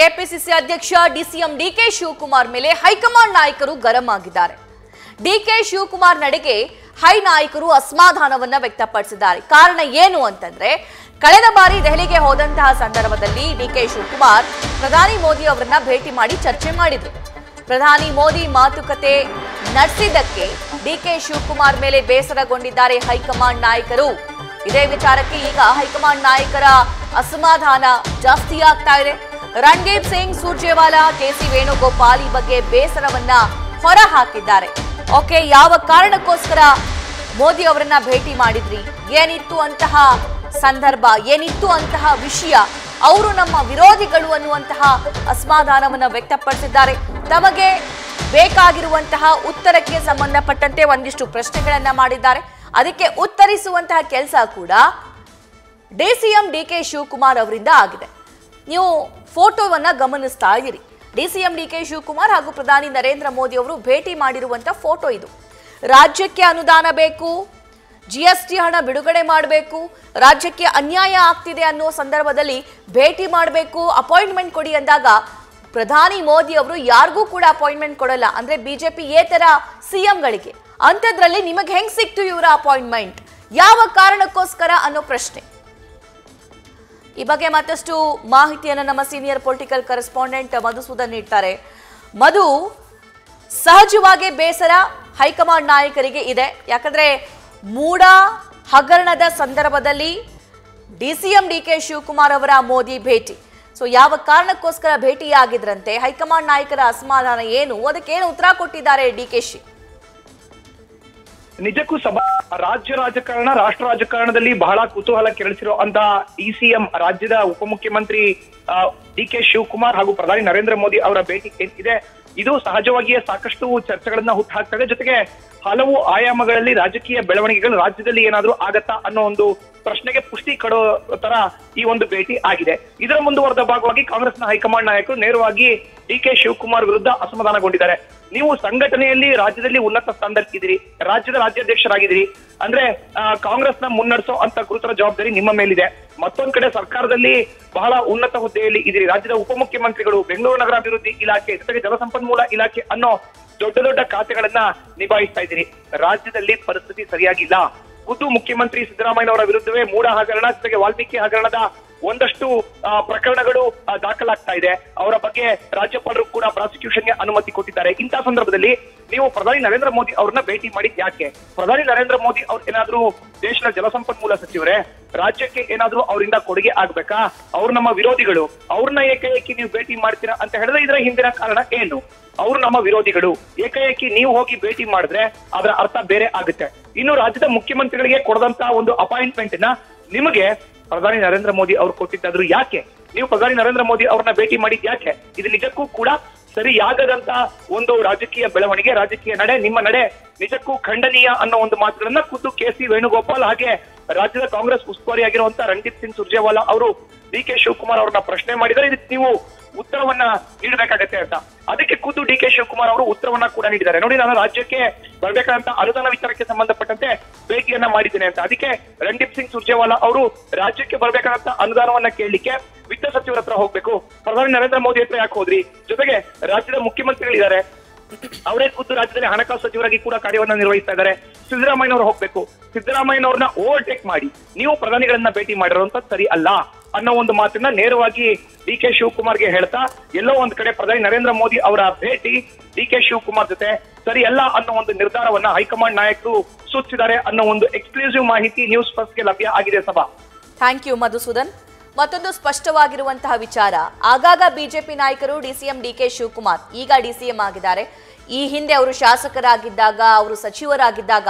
KPCC ಅಧ್ಯಕ್ಷ DCM DK Shivakumar ಮೇಲೆ high command ನಾಯಕರು ಗರಂ ಆಗಿದ್ದಾರೆ. ಡಿಕೆ ಶಿವಕುಮಾರ್ ನಡೆಗೆ ಹೈ ನಾಯಕರು ಅಸಮಾಧಾನವನ್ನ ವ್ಯಕ್ತಪಡಿಸಿದ್ದಾರೆ. ಕಾರಣ ಏನು ಅಂತಂದ್ರೆ, ಕಳೆದ ಬಾರಿ ದೆಹಲಿಗೆ ಹೋದಂತಹ ಸಂದರ್ಭದಲ್ಲಿ ಡಿಕೆ ಶಿವಕುಮಾರ್ ಪ್ರಧಾನಿ ಮೋದಿ ಅವರನ್ನ ಭೇಟಿ ಮಾಡಿ ಚರ್ಚೆ ಮಾಡಿದ್ರು. ಪ್ರಧಾನಿ ಮೋದಿ ಮಾತುಕತೆ ನಡೆಸಿದ್ದಕ್ಕೆ ಡಿಕೆ ಶಿವಕುಮಾರ್ ಮೇಲೆ ಬೇಸರಗೊಂಡಿದ್ದಾರೆ ಹೈಕಮಾಂಡ್ ನಾಯಕರು. ಇದೇ ವಿಚಾರಕ್ಕೆ ಈಗ ಹೈಕಮಾಂಡ್ ನಾಯಕರ ಅಸಮಾಧಾನ ಜಾಸ್ತಿ ಆಗ್ತಾ ಇದೆ. ರಣದೀಪ್ ಸಿಂಗ್ ಸುರ್ಜೇವಾಲಾ, ಕೆಸಿ ವೇಣುಗೋಪಾಲ್ ಈ ಬಗ್ಗೆ ಬೇಸರವನ್ನ ಹೊರ ಹಾಕಿದ್ದಾರೆ. ಓಕೆ, ಯಾವ ಕಾರಣಕ್ಕೋಸ್ಕರ ಮೋದಿ ಅವರನ್ನ ಭೇಟಿ ಮಾಡಿದ್ರಿ, ಏನಿತ್ತು ಅಂತಹ ಸಂದರ್ಭ, ಏನಿತ್ತು ಅಂತಹ ವಿಷಯ, ಅವರು ನಮ್ಮ ವಿರೋಧಿಗಳು ಅನ್ನುವಂತಹ ಅಸಮಾಧಾನವನ್ನ ವ್ಯಕ್ತಪಡಿಸಿದ್ದಾರೆ. ತಮಗೆ ಬೇಕಾಗಿರುವಂತಹ ಉತ್ತರಕ್ಕೆ ಸಂಬಂಧಪಟ್ಟಂತೆ ಒಂದಿಷ್ಟು ಪ್ರಶ್ನೆಗಳನ್ನ ಮಾಡಿದ್ದಾರೆ. ಅದಕ್ಕೆ ಉತ್ತರಿಸುವಂತಹ ಕೆಲಸ ಕೂಡ ಡಿಸಿಎಂ ಡಿಕೆ ಶಿವಕುಮಾರ್ ಅವರಿಂದ ಆಗಿದೆ. ನೀವು ಫೋಟೋವನ್ನ ಗಮನಿಸ್ತಾ ಇದ್ದೀರಿ. ಡಿಸಿಎಂ ಡಿಕೆ ಶಿವಕುಮಾರ್ ಹಾಗೂ ಪ್ರಧಾನಿ ನರೇಂದ್ರ ಮೋದಿ ಅವರು ಭೇಟಿ ಮಾಡಿರುವಂತಹ ಫೋಟೋ ಇದು. ರಾಜ್ಯಕ್ಕೆ ಅನುದಾನ ಬೇಕು, ಜಿಎಸ್ಟಿ ಹಣ ಬಿಡುಗಡೆ ಮಾಡಬೇಕು, ರಾಜ್ಯಕ್ಕೆ ಅನ್ಯಾಯ ಆಗ್ತಿದೆ ಅನ್ನೋ ಸಂದರ್ಭದಲ್ಲಿ ಭೇಟಿ ಮಾಡಬೇಕು, ಅಪಾಯಿಂಟ್ಮೆಂಟ್ ಕೊಡಿ ಅಂದಾಗ ಪ್ರಧಾನಿ ಮೋದಿ ಅವರು ಯಾರಿಗೂ ಕೂಡ ಅಪಾಯಿಂಟ್ಮೆಂಟ್ ಕೊಡಲ್ಲ. ಅಂದ್ರೆ ಬಿಜೆಪಿ ಏತರ ಸಿಎಂಗಳಿಗೆ. ಅಂಥದ್ರಲ್ಲಿ ನಿಮಗೆ ಹೆಂಗ್ ಸಿಕ್ತು ಇವರ ಅಪಾಯಿಂಟ್ಮೆಂಟ್, ಯಾವ ಕಾರಣಕ್ಕೋಸ್ಕರ ಅನ್ನೋ ಪ್ರಶ್ನೆ. ಈ ಬಗ್ಗೆ ಮತ್ತಷ್ಟು ಮಾಹಿತಿಯನ್ನು ನಮ್ಮ ಸೀನಿಯರ್ ಪೊಲಿಟಿಕಲ್ ಕರೆಸ್ಪಾಂಡೆಂಟ್ ಮಧುಸೂದನ್ ನೀಡ್ತಾರೆ. ಮಧು, ಸಹಜವಾಗಿ ಬೇಸರ ಹೈಕಮಾಂಡ್ ನಾಯಕರಿಗೆ ಇದೆ. ಯಾಕಂದ್ರೆ ಮೂಡ ಹಗರಣದ ಸಂದರ್ಭದಲ್ಲಿ ಡಿಸಿಎಂ ಡಿಕೆ ಶಿವಕುಮಾರ್ ಅವರ ಮೋದಿ ಭೇಟಿ, ಸೊ ಯಾವ ಕಾರಣಕ್ಕೋಸ್ಕರ ಭೇಟಿಯಾಗಿದ್ರಂತೆ, ಹೈಕಮಾಂಡ್ ನಾಯಕರ ಅಸಮಾಧಾನ ಏನು, ಅದಕ್ಕೇನು ಉತ್ತರ ಕೊಟ್ಟಿದ್ದಾರೆ ಡಿಕೆಶಿ? ನಿಜಕ್ಕೂ ರಾಜ್ಯ ರಾಜಕಾರಣ, ರಾಷ್ಟ್ರ ರಾಜಕಾರಣದಲ್ಲಿ ಬಹಳ ಕುತೂಹಲ ಕೆರಳಿಸಿರೋ ಅಂತ ಡಿಸಿಎಂ ರಾಜ್ಯದ ಉಪಮುಖ್ಯಮಂತ್ರಿ ಡಿಕೆ ಶಿವಕುಮಾರ್ ಹಾಗೂ ಪ್ರಧಾನಿ ನರೇಂದ್ರ ಮೋದಿ ಅವರ ಭೇಟಿ ಇದೆ. ಇದು ಸಹಜವಾಗಿಯೇ ಸಾಕಷ್ಟು ಚರ್ಚೆಗಳನ್ನ ಹುಟ್ಟುಹಾಕ್ತದೆ. ಜೊತೆಗೆ ಹಲವು ಆಯಾಮಗಳಲ್ಲಿ ರಾಜಕೀಯ ಬೆಳವಣಿಗೆಗಳು ರಾಜ್ಯದಲ್ಲಿ ಏನಾದ್ರೂ ಆಗತ್ತಾ ಅನ್ನೋ ಒಂದು ಪ್ರಶ್ನೆಗೆ ಪುಷ್ಟಿ ಕೊಡೋ ತರ ಈ ಒಂದು ಭೇಟಿ ಆಗಿದೆ. ಇದರ ಮುಂದುವರೆದ ಭಾಗವಾಗಿ ಕಾಂಗ್ರೆಸ್ನ ಹೈಕಮಾಂಡ್ ನಾಯಕರು ನೇರವಾಗಿ ಡಿಕೆ ಶಿವಕುಮಾರ್ ವಿರುದ್ಧ ಅಸಮಾಧಾನಗೊಂಡಿದ್ದಾರೆ. ನೀವು ಸಂಘಟನೆಯಲ್ಲಿ ರಾಜ್ಯದಲ್ಲಿ ಉನ್ನತ ಸ್ಥಾನದಲ್ಲಿದ್ದೀರಿ, ರಾಜ್ಯದ ರಾಜ್ಯಾಧ್ಯಕ್ಷರಾಗಿದ್ದೀರಿ, ಅಂದ್ರೆ ಕಾಂಗ್ರೆಸ್ನ ಮುನ್ನಡೆಸೋ ಅಂತ ಗುರುತರ ಜವಾಬ್ದಾರಿ ನಿಮ್ಮ ಮೇಲಿದೆ. ಮತ್ತೊಂದ್ ಕಡೆ ಸರ್ಕಾರದಲ್ಲಿ ಬಹಳ ಉನ್ನತ ಹುದ್ದೆಯಲ್ಲಿ ಇದ್ದೀರಿ, ರಾಜ್ಯದ ಉಪಮುಖ್ಯಮಂತ್ರಿಗಳು, ಬೆಂಗಳೂರು ನಗರಾಭಿವೃದ್ಧಿ ಇಲಾಖೆ, ಜೊತೆಗೆ ಜಲಸಂಪನ್ಮೂಲ ಇಲಾಖೆ ಅನ್ನೋ ದೊಡ್ಡ ದೊಡ್ಡ ಖಾತೆಗಳನ್ನ ನಿಭಾಯಿಸ್ತಾ ಇದ್ದೀರಿ. ರಾಜ್ಯದಲ್ಲಿ ಪರಿಸ್ಥಿತಿ ಸರಿಯಾಗಿಲ್ಲ. ಖುದ್ದು ಮುಖ್ಯಮಂತ್ರಿ ಸಿದ್ದರಾಮಯ್ಯ ಅವರ ವಿರುದ್ಧವೇ ಮೂಡ ಹಗರಣ, ಜೊತೆಗೆ ವಾಲ್ಮೀಕಿ ಹಗರಣದ ಒಂದಷ್ಟು ಪ್ರಕರಣಗಳು ದಾಖಲಾಗ್ತಾ ಇದೆ. ಅವರ ಬಗ್ಗೆ ರಾಜ್ಯಪಾಲರು ಕೂಡ ಪ್ರಾಸಿಕ್ಯೂಷನ್ಗೆ ಅನುಮತಿ ಕೊಟ್ಟಿದ್ದಾರೆ. ಇಂತಹ ಸಂದರ್ಭದಲ್ಲಿ ನೀವು ಪ್ರಧಾನಿ ನರೇಂದ್ರ ಮೋದಿ ಅವ್ರನ್ನ ಭೇಟಿ ಮಾಡಿದ್ ಯಾಕೆ? ಪ್ರಧಾನಿ ನರೇಂದ್ರ ಮೋದಿ ಅವ್ರು ಏನಾದ್ರೂ ದೇಶದ ಜಲಸಂಪನ್ಮೂಲ ಸಚಿವರೇ? ರಾಜ್ಯಕ್ಕೆ ಏನಾದ್ರೂ ಅವರಿಂದ ಕೊಡುಗೆ ಆಗ್ಬೇಕಾ? ಅವ್ರು ನಮ್ಮ ವಿರೋಧಿಗಳು, ಅವ್ರನ್ನ ಏಕಾಏಕಿ ನೀವು ಭೇಟಿ ಮಾಡ್ತೀರಾ ಅಂತ ಹೇಳಿದ್ರೆ ಇದರ ಹಿಂದಿನ ಕಾರಣ ಏನು? ಅವ್ರು ನಮ್ಮ ವಿರೋಧಿಗಳು, ಏಕಾಏಕಿ ನೀವು ಹೋಗಿ ಭೇಟಿ ಮಾಡಿದ್ರೆ ಅದರ ಅರ್ಥ ಬೇರೆ ಆಗುತ್ತೆ. ಇನ್ನು ರಾಜ್ಯದ ಮುಖ್ಯಮಂತ್ರಿಗಳಿಗೆ ಕೊಡದಂತ ಒಂದು ಅಪಾಯಿಂಟ್ಮೆಂಟ್ ನ ನಿಮಗೆ ಪ್ರಧಾನಿ ನರೇಂದ್ರ ಮೋದಿ ಅವ್ರು ಕೊಟ್ಟಿದ್ದಾದ್ರು ಯಾಕೆ? ನೀವು ಪ್ರಧಾನಿ ನರೇಂದ್ರ ಮೋದಿ ಅವ್ರನ್ನ ಭೇಟಿ ಮಾಡಿದ್ ಯಾಕೆ? ಇದು ನಿಜಕ್ಕೂ ಕೂಡ ಸರಿಯಾಗದಂತ ಒಂದು ರಾಜಕೀಯ ಬೆಳವಣಿಗೆ, ರಾಜಕೀಯ ನಡೆ, ನಿಮ್ಮ ನಡೆ ನಿಜಕ್ಕೂ ಖಂಡನೀಯ ಅನ್ನೋ ಒಂದು ಮಾತುಗಳನ್ನ ಖುದ್ದು ಕೆಸಿ ವೇಣುಗೋಪಾಲ್ ಹಾಗೆ ರಾಜ್ಯದ ಕಾಂಗ್ರೆಸ್ ಉಸ್ತುವಾರಿ ಆಗಿರುವಂತಹ ರಣದೀಪ್ ಸಿಂಗ್ ಸುರ್ಜೇವಾಲಾ ಅವರು ಡಿಕೆ ಶಿವಕುಮಾರ್ ಅವ್ರನ್ನ ಪ್ರಶ್ನೆ ಮಾಡಿದರೆ ಇದಕ್ಕೆ ನೀವು ಉತ್ತರವನ್ನ ನೀಡಬೇಕಾಗತ್ತೆ ಅಂತ. ಅದಕ್ಕೆ ಖುದ್ದು ಡಿಕೆ ಶಿವಕುಮಾರ್ ಅವರು ಉತ್ತರವನ್ನ ಕೂಡ ನೀಡಿದ್ದಾರೆ. ನೋಡಿ, ನಾನು ರಾಜ್ಯಕ್ಕೆ ಬರ್ಬೇಕಾದಂತ ಅನುದಾನ ವಿಚಾರಕ್ಕೆ ಸಂಬಂಧಪಟ್ಟಂತೆ ಭೇಟಿಯನ್ನ ಮಾಡಿದ್ದೇನೆ ಅಂತ. ಅದಕ್ಕೆ ರಣದೀಪ್ ಸಿಂಗ್ ಸುರ್ಜೇವಾಲಾ ಅವರು ರಾಜ್ಯಕ್ಕೆ ಬರ್ಬೇಕಾದಂತ ಅನುದಾನವನ್ನ ಕೇಳಲಿಕ್ಕೆ ವಿತ್ತ ಸಚಿವರ ಹತ್ರ ಹೋಗ್ಬೇಕು, ಪ್ರಧಾನಿ ನರೇಂದ್ರ ಮೋದಿ ಹತ್ರ ಯಾಕೆ ಹೋದ್ರಿ? ಜೊತೆಗೆ ರಾಜ್ಯದ ಮುಖ್ಯಮಂತ್ರಿಗಳಿದ್ದಾರೆ, ಅವರೇ ಖುದ್ದು ರಾಜ್ಯದಲ್ಲಿ ಹಣಕಾಸು ಸಚಿವರಾಗಿ ಕೂಡ ಕಾರ್ಯವನ್ನ ನಿರ್ವಹಿಸ್ತಾ ಇದ್ದಾರೆ. ಸಿದ್ದರಾಮಯ್ಯನವರು ಹೋಗ್ಬೇಕು, ಸಿದ್ದರಾಮಯ್ಯನವ್ರನ್ನ ಓವರ್ಟೇಕ್ ಮಾಡಿ ನೀವು ಪ್ರಧಾನಿಗಳನ್ನ ಭೇಟಿ ಮಾಡಿರುವಂತ ಸರಿ ಅಲ್ಲ ಅನ್ನೋ ಒಂದು ಮಾತನ್ನ ನೇರವಾಗಿ ಡಿಕೆ ಶಿವಕುಮಾರ್ಗೆ ಹೇಳ್ತಾ, ಎಲ್ಲೋ ಒಂದ್ ಕಡೆ ಪ್ರಧಾನಿ ನರೇಂದ್ರ ಮೋದಿ ಅವರ ಭೇಟಿ ಡಿಕೆ ಶಿವಕುಮಾರ್ ಜೊತೆ ಸರಿ ಅಲ್ಲ ಅನ್ನೋ ಒಂದು ನಿರ್ಧಾರವನ್ನ ಹೈಕಮಾಂಡ್ ನಾಯಕರು ಸೂಚಿಸಿದ್ದಾರೆ ಅನ್ನೋ ಒಂದು ಎಕ್ಸ್ಕ್ಲೂಸಿವ್ ಮಾಹಿತಿ ನ್ಯೂಸ್ ಫಸ್ಟ್ಗೆ ಲಭ್ಯ ಆಗಿದೆ. ಸಭಾ, ಥ್ಯಾಂಕ್ ಯು ಮಧುಸೂದನ್. ಮತ್ತೊಂದು ಸ್ಪಷ್ಟವಾಗಿರುವಂತಹ ವಿಚಾರ, ಆಗಾಗ ಬಿಜೆಪಿ ನಾಯಕರು ಡಿಸಿಎಂ ಡಿಕೆ ಶಿವಕುಮಾರ್ ಈಗ ಡಿಸಿಎಂ ಆಗಿದ್ದಾರೆ, ಈ ಹಿಂದೆ ಅವರು ಶಾಸಕರಾಗಿದ್ದಾಗ, ಅವರು ಸಚಿವರಾಗಿದ್ದಾಗ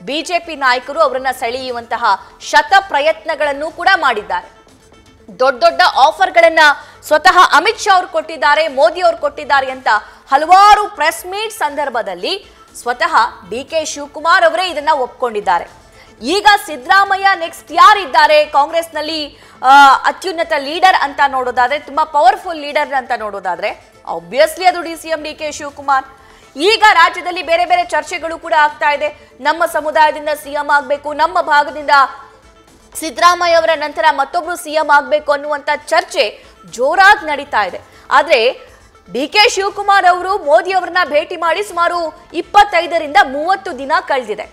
ಬಿಜೆಪಿ ನಾಯಕರು ಅವರನ್ನ ಸೆಳೆಯುವಂತಹ ಶತ ಪ್ರಯತ್ನಗಳನ್ನು ಕೂಡ ಮಾಡಿದ್ದಾರೆ. ದೊಡ್ಡ ದೊಡ್ಡ ಆಫರ್ಗಳನ್ನ ಸ್ವತಃ ಅಮಿತ್ ಶಾ ಅವರು ಕೊಟ್ಟಿದ್ದಾರೆ, ಮೋದಿ ಅವರು ಕೊಟ್ಟಿದ್ದಾರೆ ಅಂತ ಹಲವಾರು ಪ್ರೆಸ್ ಮೀಟ್ ಸಂದರ್ಭದಲ್ಲಿ ಸ್ವತಃ ಡಿಕೆ ಶಿವಕುಮಾರ್ ಅವರೇ ಇದನ್ನ ಒಪ್ಕೊಂಡಿದ್ದಾರೆ. ಈಗ ಸಿದ್ದರಾಮಯ್ಯ ನೆಕ್ಸ್ಟ್ ಯಾರಿದ್ದಾರೆ ಕಾಂಗ್ರೆಸ್ನಲ್ಲಿ ಅತ್ಯುನ್ನತ ಲೀಡರ್ ಅಂತ ನೋಡೋದಾದ್ರೆ, ತುಂಬಾ ಪವರ್ಫುಲ್ ಲೀಡರ್ ಅಂತ ನೋಡೋದಾದ್ರೆ ಆಬ್ವಿಯಸ್ಲಿ ಅದು ಡಿಸಿಎಂ ಡಿಕೆ ಶಿವಕುಮಾರ್. ಈಗ ರಾಜ್ಯದಲ್ಲಿ ಬೇರೆ ಬೇರೆ ಚರ್ಚೆಗಳು ಕೂಡ ಆಗ್ತಾ ಇದೆ. ನಮ್ಮ ಸಮುದಾಯದಿಂದ ಸಿಎಂ ಆಗಬೇಕು, ನಮ್ಮ ಭಾಗದಿಂದ ಸಿದ್ದರಾಮಯ್ಯ ಅವರ ನಂತರ ಮತ್ತೊಬ್ರು ಸಿಎಂ ಆಗಬೇಕು ಅನ್ನುವಂತ ಚರ್ಚೆ ಜೋರಾಗಿ ನಡೀತಾ ಇದೆ. ಆದ್ರೆ ಡಿ.ಕೆ. ಶಿವಕುಮಾರ್ ಅವರು ಮೋದಿ ಅವರನ್ನ ಭೇಟಿ ಮಾಡಿ ಸುಮಾರು 25ರಿಂದ 30 ದಿನ ಕಳೆದಿದೆ.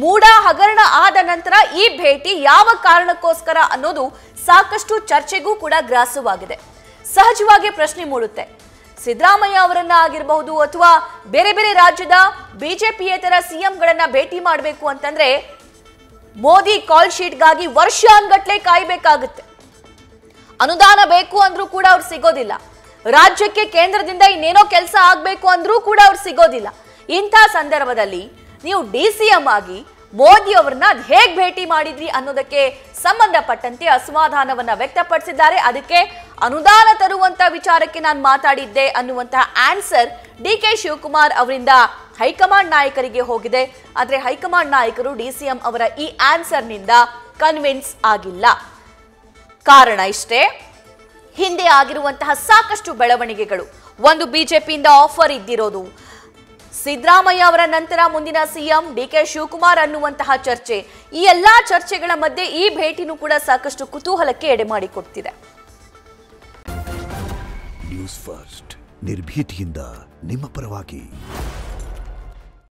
ಮೂಡ ಹಗರಣ ಆದ ನಂತರ ಈ ಭೇಟಿ ಯಾವ ಕಾರಣಕ್ಕೋಸ್ಕರ ಅನ್ನೋದು ಸಾಕಷ್ಟು ಚರ್ಚೆಗೂ ಕೂಡ ಗ್ರಾಸವಾಗಿದೆ. ಸಹಜವಾಗಿ ಪ್ರಶ್ನೆ ಮೂಡುತ್ತೆ, ಸಿದ್ದರಾಮಯ್ಯ ಅವರನ್ನ ಆಗಿರಬಹುದು ಅಥವಾ ಬೇರೆ ಬೇರೆ ರಾಜ್ಯದ ಬಿಜೆಪಿಯೇತರ ಸಿಎಂಗಳನ್ನ ಭೇಟಿ ಮಾಡಬೇಕು ಅಂತಂದ್ರೆ ಮೋದಿ ಕಾಲ್ ಶೀಟ್ಗಾಗಿ ವರ್ಷಾನ್ಗಟ್ಲೆ ಕಾಯ್ಬೇಕಾಗುತ್ತೆ. ಅನುದಾನ ಬೇಕು ಅಂದ್ರೂ ಕೂಡ ಅವ್ರು ಸಿಗೋದಿಲ್ಲ. ರಾಜ್ಯಕ್ಕೆ ಕೇಂದ್ರದಿಂದ ಇನ್ನೇನೋ ಕೆಲಸ ಆಗ್ಬೇಕು ಅಂದ್ರೂ ಕೂಡ ಅವ್ರು ಸಿಗೋದಿಲ್ಲ. ಇಂಥ ಸಂದರ್ಭದಲ್ಲಿ ನೀವು ಡಿ.ಸಿ.ಎಂ ಆಗಿ ಮೋದಿ ಅವರನ್ನ ಹೇಗ್ ಭೇಟಿ ಮಾಡಿದ್ರಿ ಅನ್ನೋದಕ್ಕೆ ಸಂಬಂಧಪಟ್ಟಂತೆ ಅಸಮಾಧಾನವನ್ನ ವ್ಯಕ್ತಪಡಿಸಿದ್ದಾರೆ. ಅದಕ್ಕೆ ಅನುದಾನ ತರುವಂತ ವಿಚಾರಕ್ಕೆ ನಾನು ಮಾತಾಡಿದ್ದೆ ಅನ್ನುವಂತಹ ಆನ್ಸರ್ ಡಿ.ಕೆ. ಶಿವಕುಮಾರ್ ಅವರಿಂದ ಹೈಕಮಾಂಡ್ ನಾಯಕರಿಗೆ ಹೋಗಿದೆ. ಆದ್ರೆ ಹೈಕಮಾಂಡ್ ನಾಯಕರು ಡಿ.ಸಿ.ಎಂ ಅವರ ಈ ಆನ್ಸರ್ನಿಂದ ಕನ್ವಿನ್ಸ್ ಆಗಿಲ್ಲ. ಕಾರಣ ಇಷ್ಟೇ, ಹಿಂದೆ ಆಗಿರುವಂತಹ ಸಾಕಷ್ಟು ಬೆಳವಣಿಗೆಗಳು. ಒಂದು ಬಿಜೆಪಿಯಿಂದ ಆಫರ್ ಇದ್ದಿರೋದು, ಸಿದ್ದರಾಮಯ್ಯ ಅವರ ನಂತರ ಮುಂದಿನ ಸಿಎಂ ಡಿ.ಕೆ. ಶಿವಕುಮಾರ್ ಅನ್ನುವಂತಹ ಚರ್ಚೆ. ಈ ಎಲ್ಲಾ ಚರ್ಚೆಗಳ ಮಧ್ಯೆ ಈ ಭೇಟಿನೂ ಕೂಡ ಸಾಕಷ್ಟು ಕುತೂಹಲಕ್ಕೆ ಎಡೆ ಮಾಡಿಕೊಡ್ತಿದೆ. ನ್ಯೂಸ್ ಫಸ್ಟ್ ನಿರ್ಭೀತಿಯಿಂದ ನಿಮ್ಮ ಪರವಾಗಿ.